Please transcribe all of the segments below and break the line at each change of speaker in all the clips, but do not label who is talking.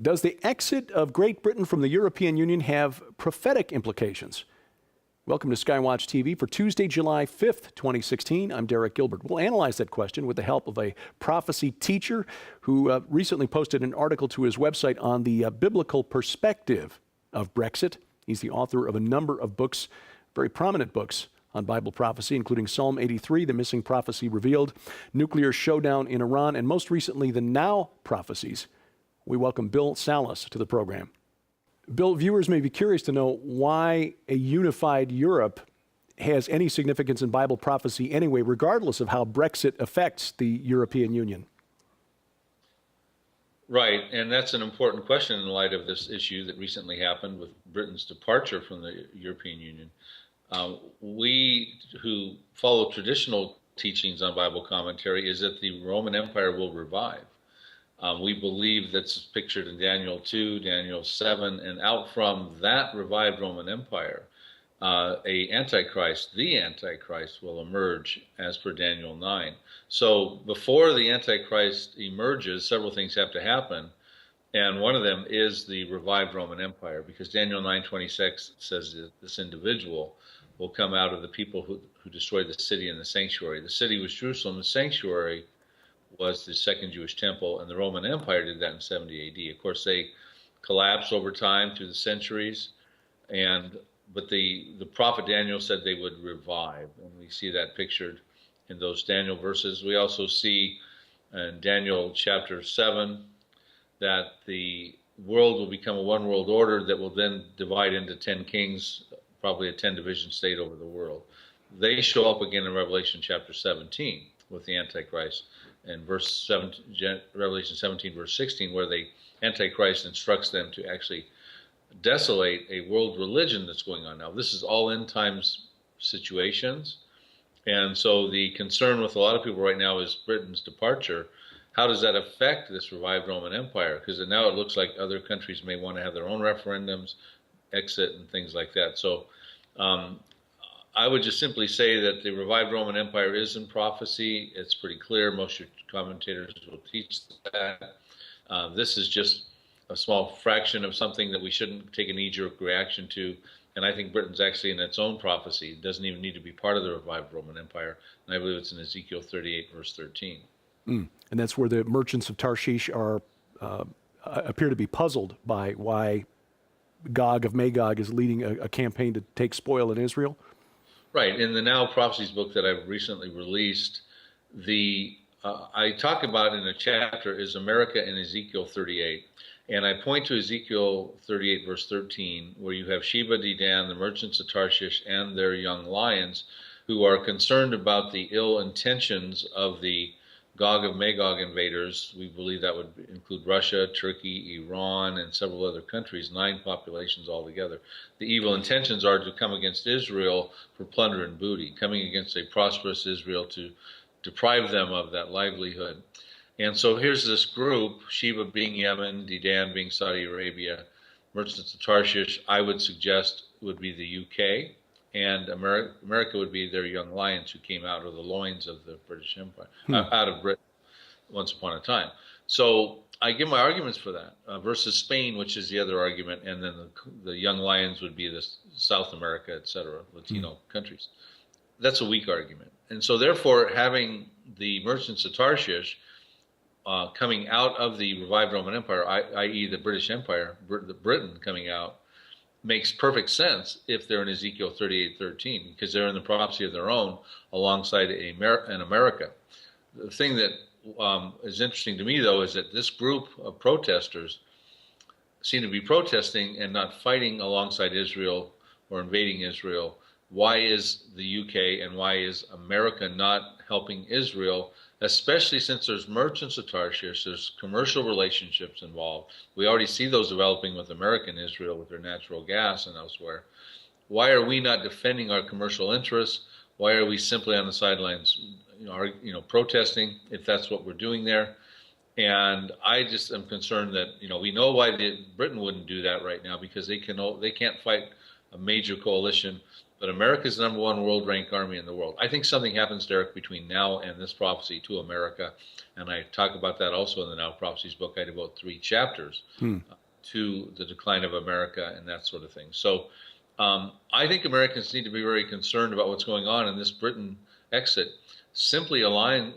Does the exit of Great Britain from the European Union have prophetic implications? Welcome to SkyWatch TV for Tuesday, July 5th, 2016. I'm Derek Gilbert. We'll analyze that question with the help of a prophecy teacher who recently posted an article to his website on the biblical perspective of Brexit. He's the author of a number of books, very prominent books on Bible prophecy, including Psalm 83, The Missing Prophecy Revealed, Nuclear Showdown in Iran, and most recently, the Now Prophecies. We welcome Bill Salus to the program. Bill, viewers may be curious to know why a unified Europe has any significance in Bible prophecy anyway, regardless of how Brexit affects the European Union.
Right, and that's an important question in light of this issue that recently happened with Britain's departure from the European Union. We who follow traditional teachings on Bible commentary is that the Roman Empire will revive. We believe that's pictured in Daniel 2, Daniel 7, and out from that revived Roman Empire, the Antichrist will emerge as per Daniel 9. So before the Antichrist emerges, several things have to happen, and one of them is the revived Roman Empire, because Daniel 9:26 says that this individual will come out of the people who destroyed the city and the sanctuary. The city was Jerusalem, the sanctuary was the second Jewish temple, and the Roman Empire did that in 70 AD. Of course, they collapsed over time through the centuries, but the prophet Daniel said they would revive, and we see that pictured in those Daniel verses. We also see in Daniel chapter 7 that the world will become a one world order that will then divide into 10 kings, probably a 10-division state over the world. They show up again in Revelation chapter 17 with the Antichrist. In Revelation 17, verse 16, where the Antichrist instructs them to actually desolate a world religion that's going on now. This is all end times situations. And so the concern with a lot of people right now is Britain's departure. How does that affect this revived Roman Empire? Because now it looks like other countries may want to have their own referendums, exit, and things like that. So I would just simply say that the revived Roman Empire is in prophecy. It's pretty clear. Most commentators will teach that. This is just a small fraction of something that we shouldn't take a knee-jerk reaction to. And I think Britain's actually in its own prophecy. It doesn't even need to be part of the revived Roman Empire. And I believe it's in Ezekiel 38, verse 13.
And that's where the merchants of Tarshish appear to be puzzled by why Gog of Magog is leading a campaign to take spoil in Israel.
Right. In the Now Prophecies book that I've recently released, I talk about in a chapter is America in Ezekiel 38. And I point to Ezekiel 38, verse 13, where you have Sheba, Dedan, the merchants of Tarshish, and their young lions, who are concerned about the ill intentions of the Gog of Magog invaders. We believe that would include Russia, Turkey, Iran, and several other countries, 9 populations altogether. The evil intentions are to come against Israel for plunder and booty, coming against a prosperous Israel to deprive them of that livelihood. And so here's this group, Sheba being Yemen, Dedan being Saudi Arabia, merchants of Tarshish, I would suggest would be the UK, and America would be their young lions who came out of the loins of the British Empire, out of Britain once upon a time. So I give my arguments for that, versus Spain, which is the other argument, and then the young lions would be the South America, et cetera, Latino countries. That's a weak argument. And so therefore, having the merchants of Tarshish coming out of the revived Roman Empire, i.e. the British Empire, Britain coming out, makes perfect sense if they're in Ezekiel 38:13, because they're in the prophecy of their own alongside an America. The thing that is interesting to me, though, is that this group of protesters seem to be protesting and not fighting alongside Israel or invading Israel. Why is the UK and why is America not helping Israel, especially since there's merchants of Tarshish, there's commercial relationships involved. We already see those developing with America and Israel with their natural gas and elsewhere. Why are we not defending our commercial interests? Why are we simply on the sidelines, protesting if that's what we're doing there? And I just am concerned that, we know why Britain wouldn't do that right now, because they can't fight a major coalition. But America's the #1 world rank army in the world. I think something happens, Derek, between now and this prophecy to America. And I talk about that also in the Now Prophecies book. I devote 3 chapters to the decline of America and that sort of thing. So I think Americans need to be very concerned about what's going on, and this Britain exit simply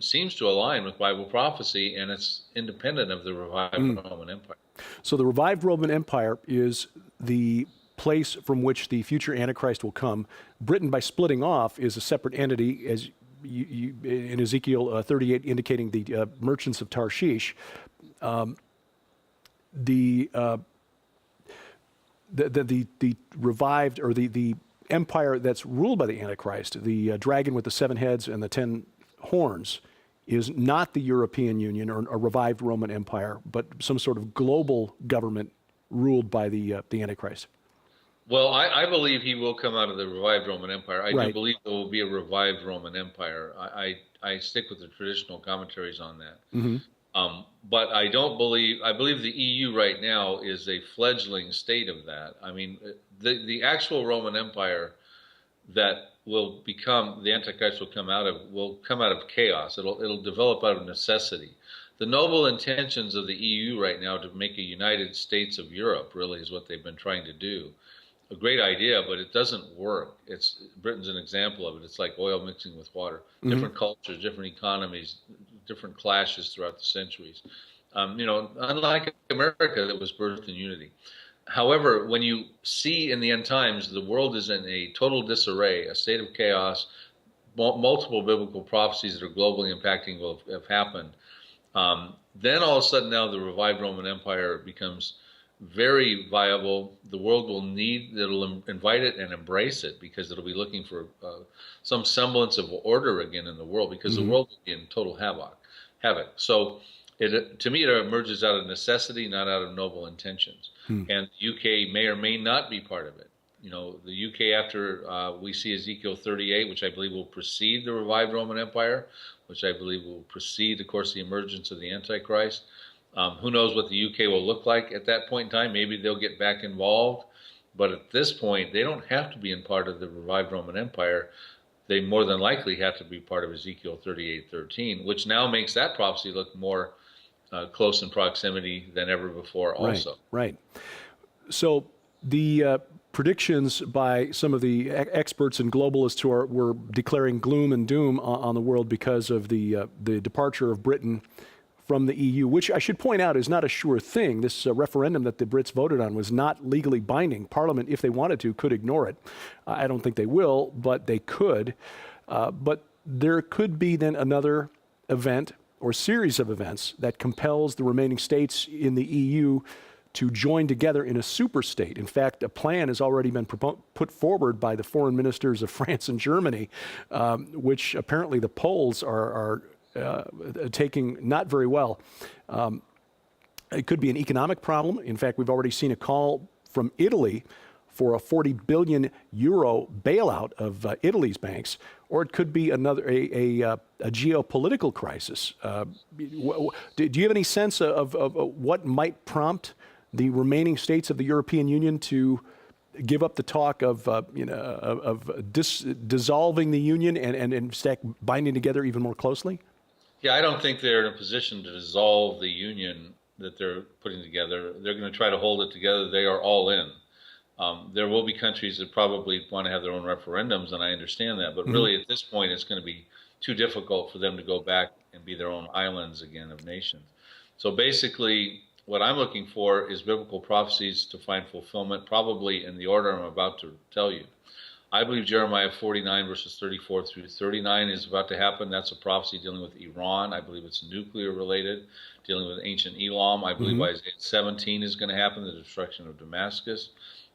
seems to align with Bible prophecy, and it's independent of the revived Roman Empire.
So the revived Roman Empire is the place from which the future Antichrist will come. Britain, by splitting off, is a separate entity, as in Ezekiel 38, indicating the merchants of Tarshish. The revived, or the empire that's ruled by the Antichrist, the dragon with the 7 heads and the 10 horns, is not the European Union or a revived Roman Empire, but some sort of global government ruled by the Antichrist.
Well, I believe he will come out of the revived Roman Empire. I
Right.
do believe there will be a revived Roman Empire. I stick with the traditional commentaries on that. But I believe the EU right now is a fledgling state of that. I mean, the actual Roman Empire that will become, the Antichrist will come out of chaos. It'll develop out of necessity. The noble intentions of the EU right now to make a United States of Europe really is what they've been trying to do. A great idea, but it doesn't work. Britain's an example of it. It's like oil mixing with water. Different cultures, different economies, different clashes throughout the centuries. Unlike America that was birthed in unity. However, when you see in the end times, the world is in a total disarray, a state of chaos. Multiple biblical prophecies that are globally impacting will have happened. Then all of a sudden now the revived Roman Empire becomes very viable. The world it'll invite it and embrace it, because it'll be looking for some semblance of order again in the world, because the world will be in total havoc. So to me, it emerges out of necessity, not out of noble intentions. And the UK may or may not be part of it. The UK, after we see Ezekiel 38, which I believe will precede the revived Roman Empire, which I believe will precede, of course, the emergence of the Antichrist. Who knows what the UK will look like at that point in time? Maybe they'll get back involved. But at this point, they don't have to be in part of the revived Roman Empire. They more than likely have to be part of Ezekiel 38:13, which now makes that prophecy look more close in proximity than ever before also.
Right. So the predictions by some of the experts and globalists who were declaring gloom and doom on the world because of the departure of Britain from the EU, which I should point out is not a sure thing. This referendum that the Brits voted on was not legally binding. Parliament, if they wanted to, could ignore it. I don't think they will, but they could. But there could be then another event or series of events that compels the remaining states in the EU to join together in a super state. In fact, a plan has already been put forward by the foreign ministers of France and Germany, which apparently the polls are taking not very well. It could be an economic problem. In fact, we've already seen a call from Italy for a 40 billion euro bailout of Italy's banks, or it could be a geopolitical crisis. Do you have any sense of what might prompt the remaining states of the European Union to give up the talk of dissolving the union and in fact binding together even more closely?
Yeah, I don't think they're in a position to dissolve the union that they're putting together. They're going to try to hold it together. They are all in. There will be countries that probably want to have their own referendums, and I understand that. But really, at this point, it's going to be too difficult for them to go back and be their own islands again of nations. So basically, what I'm looking for is biblical prophecies to find fulfillment, probably in the order I'm about to tell you. I believe Jeremiah 49 verses 34 through 39 is about to happen. That's a prophecy dealing with Iran. I believe it's nuclear related, dealing with ancient Elam. I believe Isaiah 17 is going to happen, the destruction of Damascus.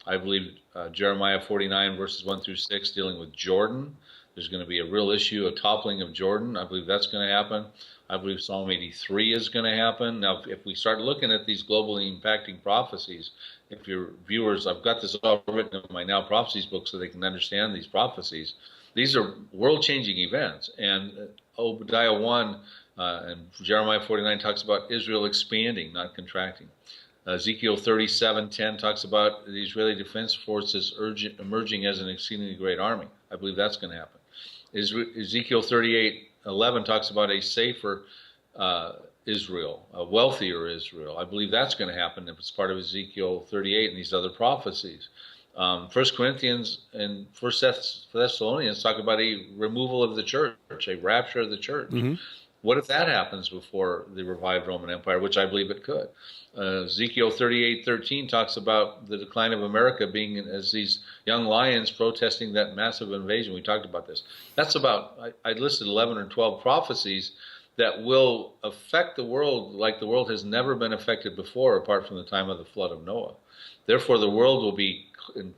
I believe Jeremiah 49 verses 1 through 6 dealing with Jordan. There's going to be a real issue, a toppling of Jordan. I believe that's going to happen. I believe Psalm 83 is going to happen. Now, if we start looking at these globally impacting prophecies, if your viewers, I've got this all written in my Now Prophecies book so they can understand these prophecies. These are world-changing events. And Obadiah 1 and Jeremiah 49 talks about Israel expanding, not contracting. Ezekiel 37:10 talks about the Israeli Defense Forces emerging as an exceedingly great army. I believe that's going to happen. Ezekiel 38:11 talks about a safer Israel, a wealthier Israel. I believe that's going to happen if it's part of Ezekiel 38 and these other prophecies. 1 Corinthians and 1 Thessalonians talk about a removal of the church, a rapture of the church. Mm-hmm. What if that happens before the revived Roman Empire, which I believe it could? Ezekiel 38:13 talks about the decline of America being as these young lions protesting that massive invasion. We talked about this. That's about, I listed 11 or 12 prophecies that will affect the world like the world has never been affected before, apart from the time of the flood of Noah. Therefore, the world will be in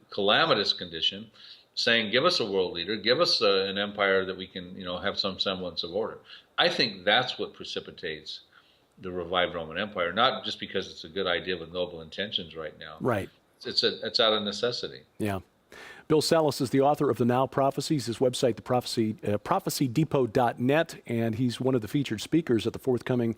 calamitous condition, saying, give us a world leader, give us an empire that we can, have some semblance of order. I think that's what precipitates the revived Roman Empire, not just because it's a good idea with noble intentions right now.
Right.
It's out of necessity.
Yeah. Bill Salus is the author of the Now Prophecies, his website, prophecydepot.net, and he's one of the featured speakers at the forthcoming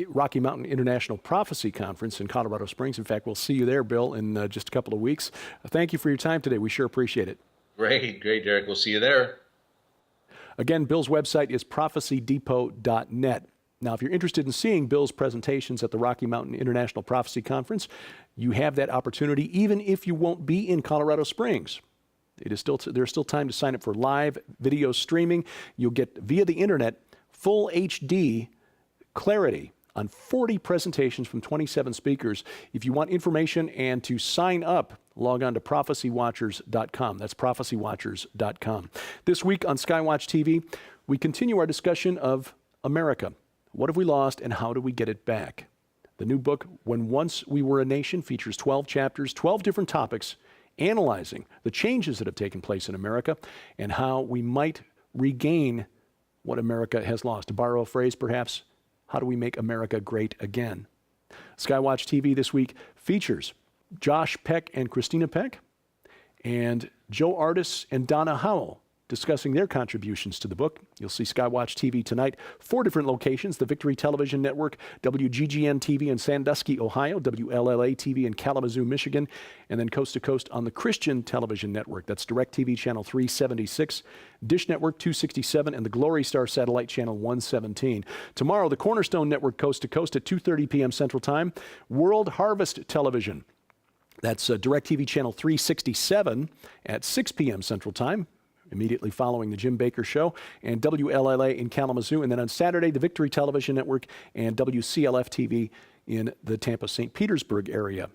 Rocky Mountain International Prophecy Conference in Colorado Springs. In fact, we'll see you there, Bill, in just a couple of weeks. Thank you for your time today. We sure appreciate it.
Great, Derek. We'll see you there.
Again, Bill's website is prophecydepot.net. Now, if you're interested in seeing Bill's presentations at the Rocky Mountain International Prophecy Conference, you have that opportunity even if you won't be in Colorado Springs. There's still time to sign up for live video streaming. You'll get, via the internet, full HD clarity on 40 presentations from 27 speakers. If you want information and to sign up, log on to prophecywatchers.com. That's prophecywatchers.com. This week on SkyWatch TV, we continue our discussion of America. What have we lost and how do we get it back? The new book, When Once We Were a Nation, features 12 chapters, 12 different topics, analyzing the changes that have taken place in America and how we might regain what America has lost. To borrow a phrase, perhaps, how do we make America great again? SkyWatch TV this week features Josh Peck and Christina Peck, and Joe Artis and Donna Howell discussing their contributions to the book. You'll see SkyWatch TV tonight, 4 different locations: the Victory Television Network, WGGN TV in Sandusky, Ohio, WLLA TV in Kalamazoo, Michigan, and then coast to coast on the Christian Television Network. That's DirecTV Channel 376, Dish Network 267, and the Glory Star Satellite Channel 117. Tomorrow, the Cornerstone Network coast to coast at 2:30 p.m. Central Time, World Harvest Television. That's DirecTV Channel 367 at 6 p.m. Central Time, immediately following the Jim Baker Show, and WLLA in Kalamazoo. And then on Saturday, the Victory Television Network and WCLF TV in the Tampa-St. Petersburg area.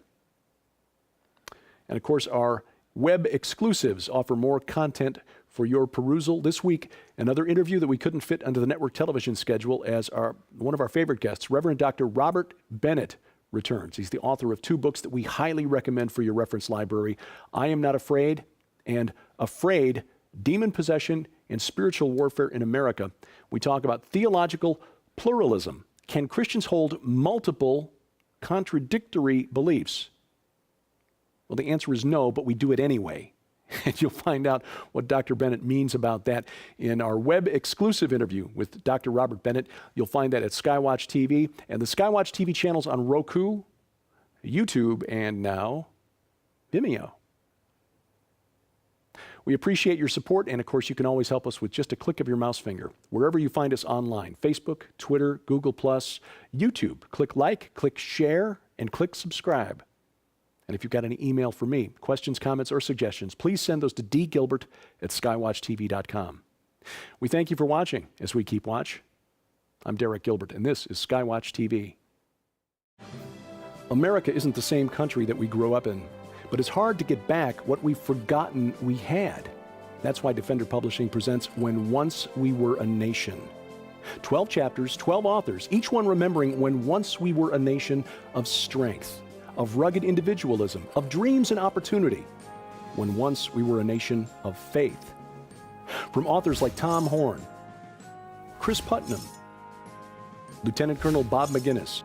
And of course, our web exclusives offer more content for your perusal. This week, another interview that we couldn't fit under the network television schedule, as one of our favorite guests, Reverend Dr. Robert Bennett, returns. He's the author of 2 books that we highly recommend for your reference library: I Am Not Afraid and Afraid, Demon Possession and Spiritual Warfare in America. We talk about theological pluralism. Can Christians hold multiple contradictory beliefs? Well, the answer is no, but we do it anyway. And you'll find out what Dr. Bennett means about that in our web exclusive interview with Dr. Robert Bennett. You'll find that at SkyWatch TV and the SkyWatch TV channels on Roku, YouTube, and now Vimeo. We appreciate your support, and of course, you can always help us with just a click of your mouse finger. Wherever you find us online, Facebook, Twitter, Google+, YouTube, click like, click share, and click subscribe. And if you've got any email for me, questions, comments, or suggestions, please send those to dgilbert@skywatchtv.com. We thank you for watching as we keep watch. I'm Derek Gilbert, and this is SkyWatch TV. America isn't the same country that we grew up in, but it's hard to get back what we've forgotten we had. That's why Defender Publishing presents When Once We Were a Nation. 12 chapters, 12 authors, each one remembering when once we were a nation of strength, of rugged individualism, of dreams and opportunity, when once we were a nation of faith. From authors like Tom Horn, Chris Putnam, Lieutenant Colonel Bob McGinnis,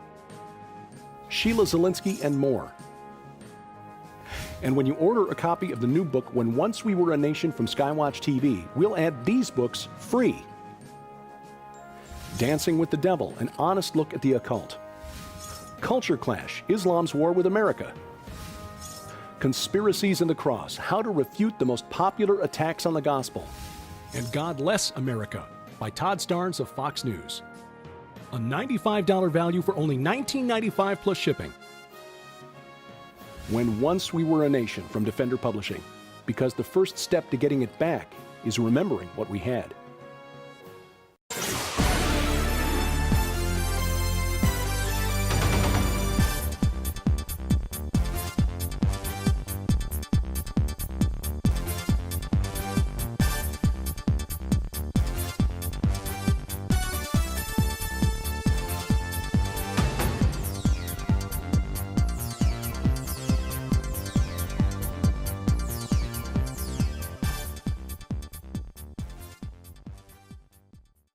Sheila Zielinski, and more. And when you order a copy of the new book, When Once We Were a Nation, from SkyWatch TV, we'll add these books free: Dancing with the Devil, an honest look at the occult; Culture Clash, Islam's War with America. Conspiracies in the Cross, How to Refute the Most Popular Attacks on the Gospel. And God Bless America by Todd Starnes of Fox News. A $95 value for only $19.95 plus shipping. When Once We Were a Nation from Defender Publishing, because the first step to getting it back is remembering what we had.